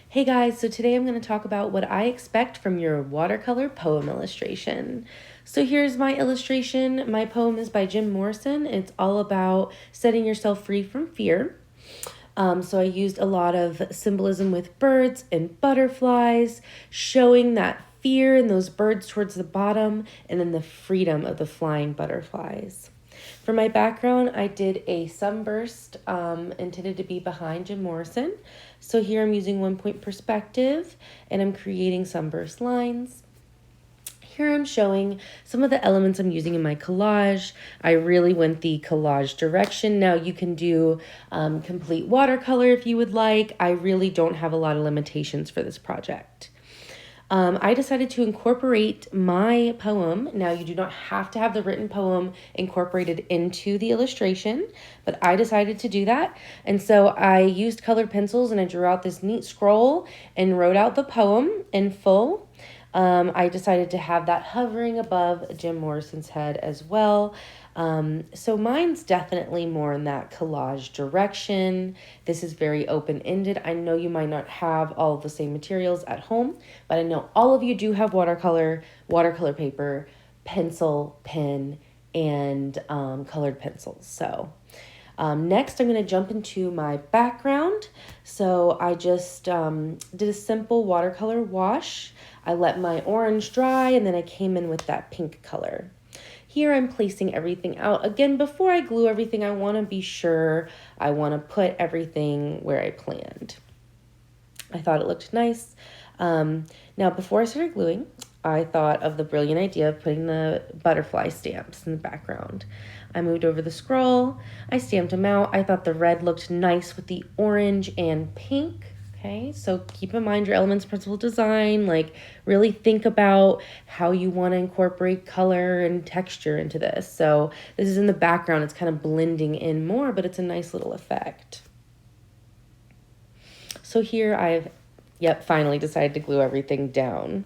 Hey guys, so today I'm going to talk about what I expect from your watercolor poem illustration. So here's my illustration. My poem is by Jim Morrison. It's all about setting yourself free from fear. So I used a lot of symbolism with birds and butterflies, showing that fear and those birds towards the bottom, and then the freedom of the flying butterflies. For my background, I did a sunburst intended to be behind Jim Morrison. So here I'm using 1 point perspective and I'm creating sunburst lines. Here I'm showing some of the elements I'm using in my collage. I really went the collage direction. Now you can do complete watercolor if you would like. I really don't have a lot of limitations for this project. I decided to incorporate my poem. Now, you do not have to have the written poem incorporated into the illustration, but I decided to do that. And so I used colored pencils and I drew out this neat scroll and wrote out the poem in full. I decided to have that hovering above Jim Morrison's head as well. So mine's definitely more in that collage direction. This is very open-ended. I know you might not have all of the same materials at home, but I know all of you do have watercolor paper, pencil, pen, and colored pencils. So next, I'm going to jump into my background. So I just did a simple watercolor wash. I let my orange dry, and then I came in with that pink color. Here I'm placing everything out. Again, before I glue everything, I want to be sure I want to put everything where I planned. I thought it looked nice. Now, before I started gluing, I thought of the brilliant idea of putting the butterfly stamps in the background. I moved over the scroll. I stamped them out. I thought the red looked nice with the orange and pink. Okay, so keep in mind your elements principle design, like really think about how you want to incorporate color and texture into this. So this is in the background, it's kind of blending in more, but it's a nice little effect. So here I've, finally decided to glue everything down.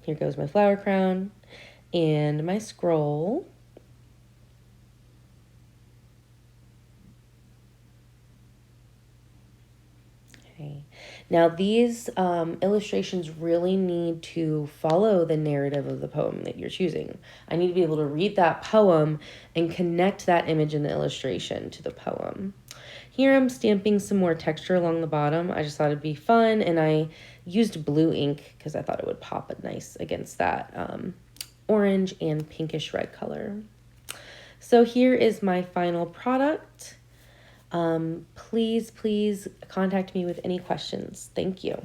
Here goes my flower crown and my scroll. Okay. Now these illustrations really need to follow the narrative of the poem that you're choosing. I need to be able to read that poem and connect that image in the illustration to the poem. Here I'm stamping some more texture along the bottom. I just thought it'd be fun, and I used blue ink because I thought it would pop it nice against that orange and pinkish red color. So here is my final product. Please contact me with any questions. Thank you.